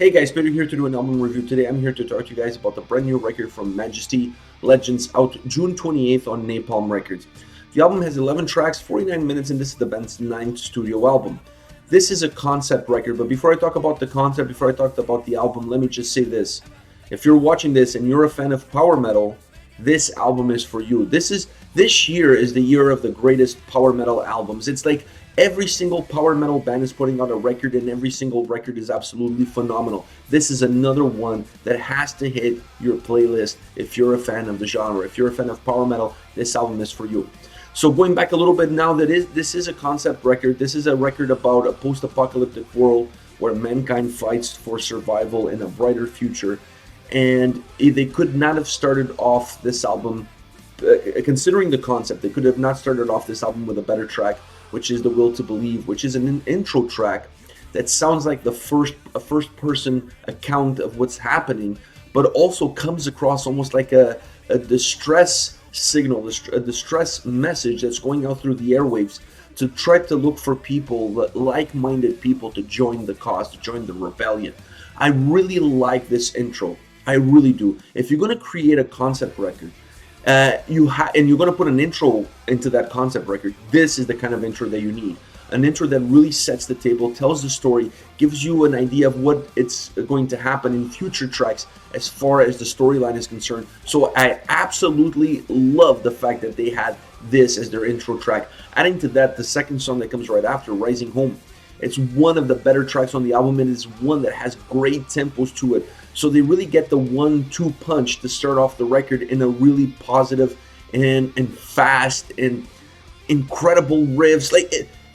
Hey guys, Peter here to do an album review. Today I'm here to talk to you guys about the brand new record from Majesty, Legends, out June 28th on Napalm Records. The album has 11 tracks, 49 minutes, and this is the band's 9th studio album. This is a concept record, but before I talk about the concept, before I talk about the album, let me just say this. If you're watching this and you're a fan of power metal, this album is for you. This year is the year of the greatest power metal albums. It's like every single power metal band is putting out a record, and every single record is absolutely phenomenal. This is another one that has to hit your playlist if you're a fan of the genre. If you're a fan of power metal, this album is for you. So going back a little bit now, this is a concept record. This is a record about a post-apocalyptic world where mankind fights for survival in a brighter future. And they could not have started off this album, considering the concept, they could have not started off this album with a better track, which is The Will to Believe, which is an intro track that sounds like a first-person account of what's happening, but also comes across almost like a distress signal, a distress message that's going out through the airwaves to try to look for people, like-minded people, to join the cause, to join the rebellion. I really like this intro. I really do. If you're going to create a concept record, and you're going to put an intro into that concept record, this is the kind of intro that you need. An intro that really sets the table, tells the story, gives you an idea of what it's going to happen in future tracks as far as the storyline is concerned. So I absolutely love the fact that they had this as their intro track. Adding to that, the second song that comes right after, Rizing Home. It's one of the better tracks on the album. It is one that has great tempos to it. So they really get the 1-2 punch to start off the record in a really positive and fast and incredible riffs.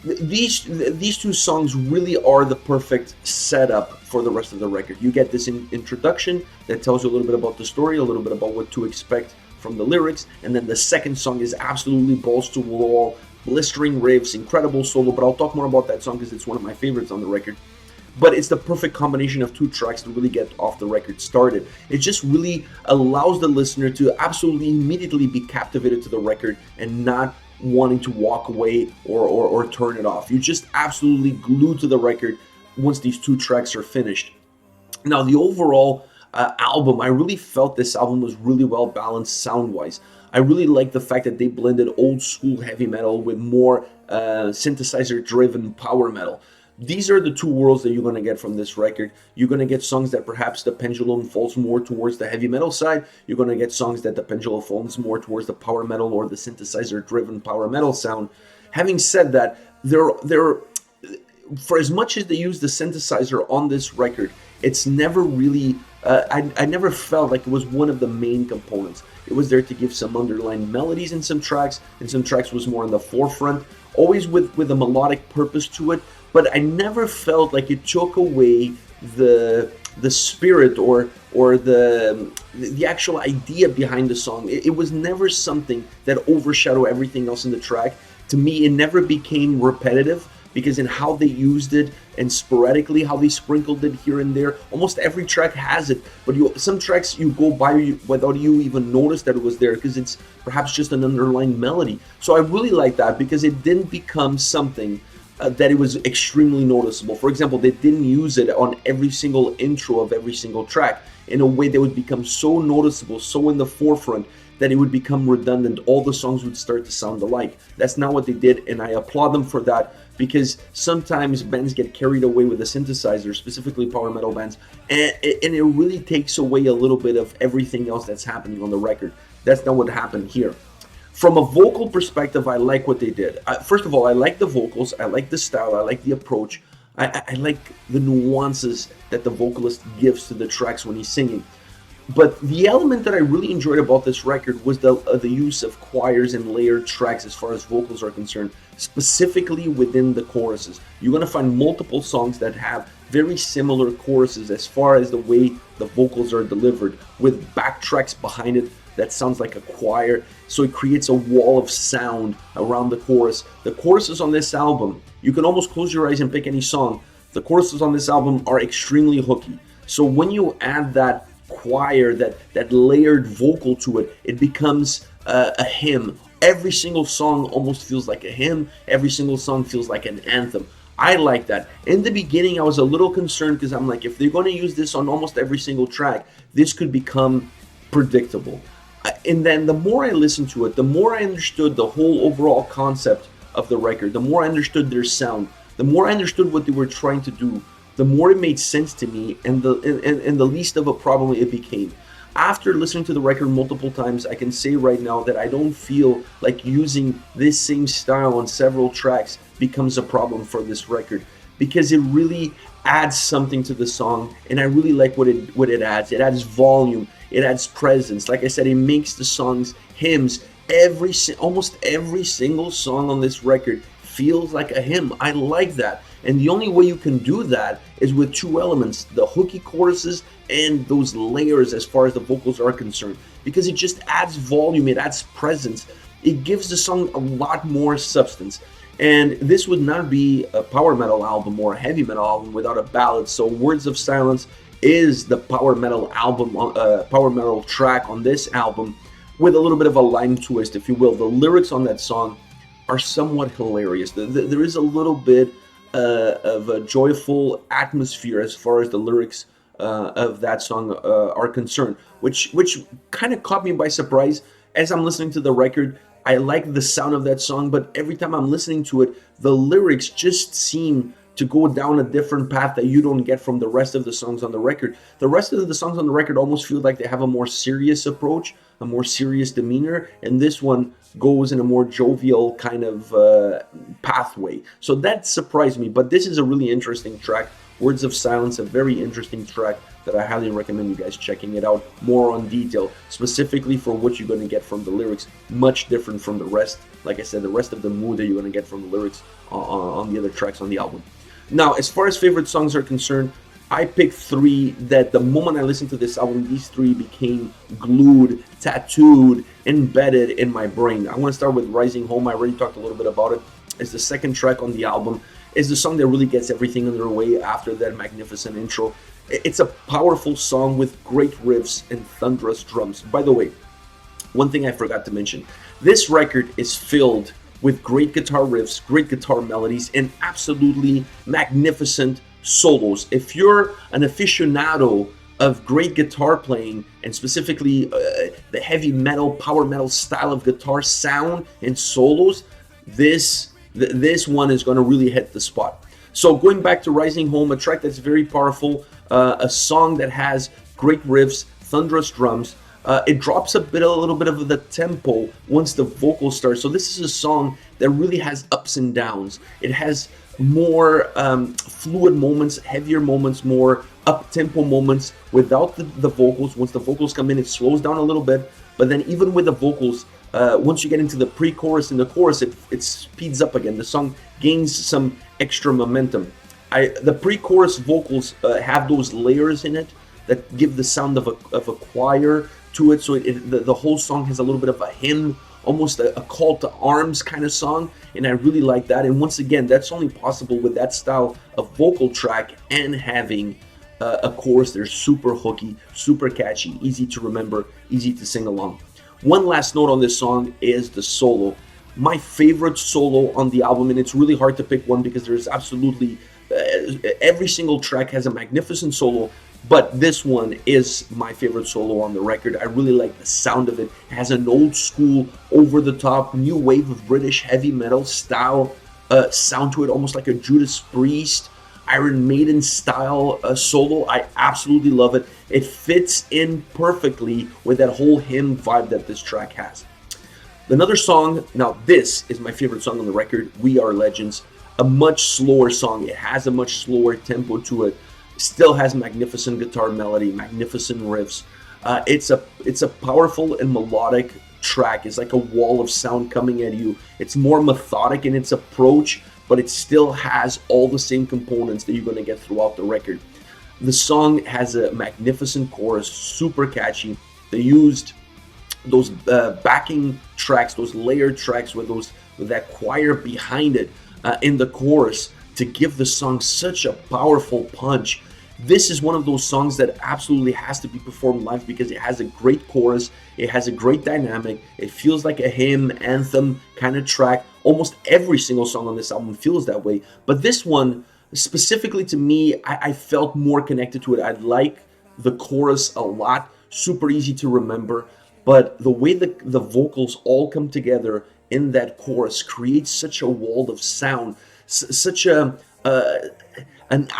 These two songs really are the perfect setup for the rest of the record. You get this introduction that tells you a little bit about the story, a little bit about what to expect from the lyrics, and then the second song is absolutely balls to the wall, blistering riffs, incredible solo, but I'll talk more about that song because it's one of my favorites on the record. But it's the perfect combination of two tracks to really get off the record started. It just really allows the listener to absolutely immediately be captivated to the record and not wanting to walk away or turn it off. You're just absolutely glued to the record once these two tracks are finished. Now, the overall album, I really felt this album was really well balanced sound-wise. I really like the fact that they blended old school heavy metal with more synthesizer-driven power metal. These are the two worlds that you're going to get from this record. You're going to get songs that perhaps the pendulum falls more towards the heavy metal side. You're going to get songs that the pendulum falls more towards the power metal or the synthesizer-driven power metal sound. Having said that, for as much as they use the synthesizer on this record, it's never really, I never felt like it was one of the main components. It was there to give some underlying melodies in some tracks, and some tracks was more in the forefront, always with a melodic purpose to it, but I never felt like it took away the spirit or the actual idea behind the song. It was never something that overshadowed everything else in the track. To me, it never became repetitive, because in how they used it and sporadically how they sprinkled it here and there, almost every track has it, but some tracks you go by without you even notice that it was there because it's perhaps just an underlying melody. So I really like that because it didn't become something that it was extremely noticeable. For example, they didn't use it on every single intro of every single track in a way that would become so noticeable, so in the forefront, that it would become redundant. All the songs would start to sound alike. That's not what they did, and I applaud them for that, because sometimes bands get carried away with the synthesizer, specifically power metal bands, and it really takes away a little bit of everything else that's happening on the record. That's not what happened here. From a vocal perspective, I like what they did. First of all, I like the vocals, I like the style, I like the approach, I like the nuances that the vocalist gives to the tracks when he's singing. But the element that I really enjoyed about this record was the use of choirs and layered tracks as far as vocals are concerned, specifically within the choruses. You're going to find multiple songs that have very similar choruses as far as the way the vocals are delivered, with backtracks behind it that sounds like a choir, so it creates a wall of sound around the chorus. The choruses on this album, you can almost close your eyes and pick any song. The choruses on this album are extremely hooky. So when you add that choir, that layered vocal to it, it becomes a hymn. Every single song almost feels like a hymn. Every single song feels like an anthem. I like that. In the beginning, I was a little concerned because I'm like, if they're going to use this on almost every single track, this could become predictable. And then the more I listened to it, the more I understood the whole overall concept of the record, the more I understood their sound, the more I understood what they were trying to do, the more it made sense to me, and the least of a problem it became. After listening to the record multiple times, I can say right now that I don't feel like using this same style on several tracks becomes a problem for this record, because it really adds something to the song, and I really like what it adds. It adds volume, it adds presence. Like I said, it makes the songs hymns. Almost every single song on this record feels like a hymn. I like that. And the only way you can do that is with two elements, the hooky choruses and those layers as far as the vocals are concerned, because it just adds volume, it adds presence, it gives the song a lot more substance. And this would not be a power metal album or a heavy metal album without a ballad. So Words of Silence is the power metal album, power metal track on this album, with a little bit of a lime twist, if you will. The lyrics on that song are somewhat hilarious. There is a little bit of a joyful atmosphere as far as the lyrics of that song are concerned, which kind of caught me by surprise. As I'm listening to the record, I like the sound of that song, but every time I'm listening to it, the lyrics just seem to go down a different path that you don't get from the rest of the songs on the record. The rest of the songs on the record almost feel like they have a more serious approach, a more serious demeanor, and this one goes in a more jovial kind of pathway. So that surprised me, but this is a really interesting track. Words of Silence, a very interesting track that I highly recommend you guys checking it out more on detail, specifically for what you're going to get from the lyrics. Much different from the rest. Like I said, the rest of the mood that you're going to get from the lyrics on the other tracks on the album. Now, as far as favorite songs are concerned, I picked three that the moment I listened to this album, these three became glued, tattooed, embedded in my brain. I want to start with Rising Home. I already talked a little bit about it. It's the second track on the album. It's the song that really gets everything underway after that magnificent intro. It's a powerful song with great riffs and thunderous drums. By the way, one thing I forgot to mention, this record is filled with great guitar riffs, great guitar melodies, and absolutely magnificent solos. If you're an aficionado of great guitar playing, and specifically the heavy metal, power metal style of guitar sound and solos, this one is going to really hit the spot. So going back to Rising Home, a track that's very powerful, a song that has great riffs, thunderous drums. It drops a little bit of the tempo once the vocals start. So this is a song that really has ups and downs. It has more fluid moments, heavier moments, more up-tempo moments without the vocals. Once the vocals come in, it slows down a little bit. But then even with the vocals, once you get into the pre-chorus and the chorus, it speeds up again. The song gains some extra momentum. The pre-chorus vocals have those layers in it that give the sound of a choir to it, so the whole song has a little bit of a hymn, almost a call to arms kind of song, and I really like that. And once again, that's only possible with that style of vocal track and having a chorus. They're super hooky, super catchy, easy to remember, easy to sing along. One last note on this song is the solo. My favorite solo on the album, and it's really hard to pick one because there's absolutely every single track has a magnificent solo, but this one is my favorite solo on the record. I really like the sound of it. It has an old school, over the top, new wave of British heavy metal style sound to it, almost like a Judas Priest, Iron Maiden style solo. I absolutely love it. It fits in perfectly with that whole hymn vibe that this track has. Another song, now this is my favorite song on the record, We Are Legends. A much slower song. It has a much slower tempo to it. Still has magnificent guitar melody, magnificent riffs. It's a powerful and melodic track. It's like a wall of sound coming at you. It's more methodic in its approach, but it still has all the same components that you're going to get throughout the record. The song has a magnificent chorus, super catchy. They used those backing tracks, those layered tracks with that choir behind it in the chorus to give the song such a powerful punch. This is one of those songs that absolutely has to be performed live because it has a great chorus, it has a great dynamic, it feels like a hymn, anthem kind of track, Almost every single song on this album feels that way. But this one, specifically to me, I felt more connected to it. I like the chorus a lot, super easy to remember. But the way the vocals all come together in that chorus creates such a wall of sound, such an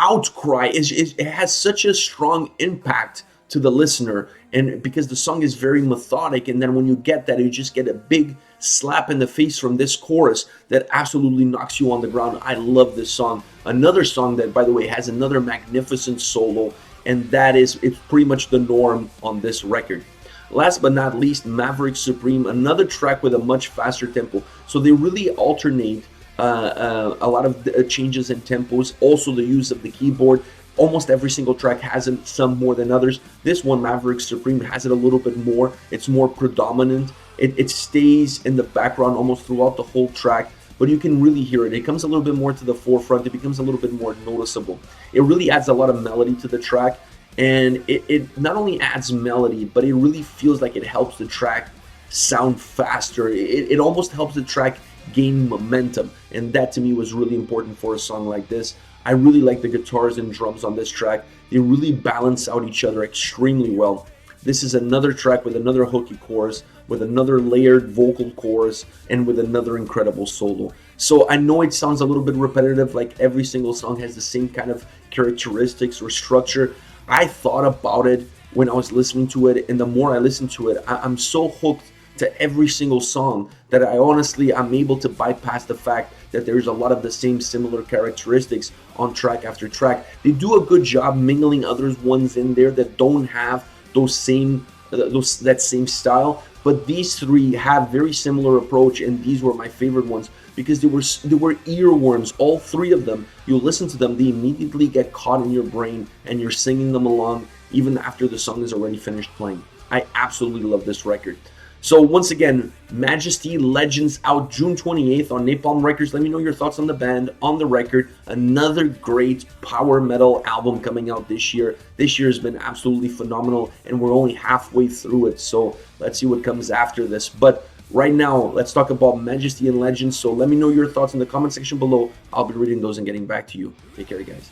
outcry. It has such a strong impact to the listener, and because the song is very methodic, and then when you get that, you just get a big slap in the face from this chorus that absolutely knocks you on the ground. I love this song. Another song that, by the way, has another magnificent solo, and it's pretty much the norm on this record. Last but not least, Mavericks Supreme, another track with a much faster tempo. So they really alternate a lot of changes in tempos. Also, the use of the keyboard. Almost every single track has it, some more than others. This one, Mavericks Supreme, has it a little bit more. It's more predominant. It stays in the background almost throughout the whole track, but you can really hear it. It comes a little bit more to the forefront. It becomes a little bit more noticeable. It really adds a lot of melody to the track, and it not only adds melody, but it really feels like it helps the track sound faster. It almost helps the track gain momentum, and that to me was really important for a song like this. I really like the guitars and drums on this track. They really balance out each other extremely well. This is another track with another hooky chorus, with another layered vocal chorus, and with another incredible solo. So I know it sounds a little bit repetitive, like every single song has the same kind of characteristics or structure. I thought about it when I was listening to it, and the more I listen to it, I'm so hooked to every single song that I'm able to bypass the fact that there's a lot of the same similar characteristics on track after track. They do a good job mingling other ones in there that don't have that same style, but these three have very similar approach, and these were my favorite ones because they were earworms. All three of them, you listen to them, they immediately get caught in your brain, and you're singing them along even after the song is already finished playing. I absolutely love this record. So once again, Majesty, Legends, out June 28th on Napalm Records. Let me know your thoughts on the band, on the record. Another great power metal album coming out this year. This year has been absolutely phenomenal, and we're only halfway through it. So let's see what comes after this. But right now, let's talk about Majesty and Legends. So let me know your thoughts in the comment section below. I'll be reading those and getting back to you. Take care, guys.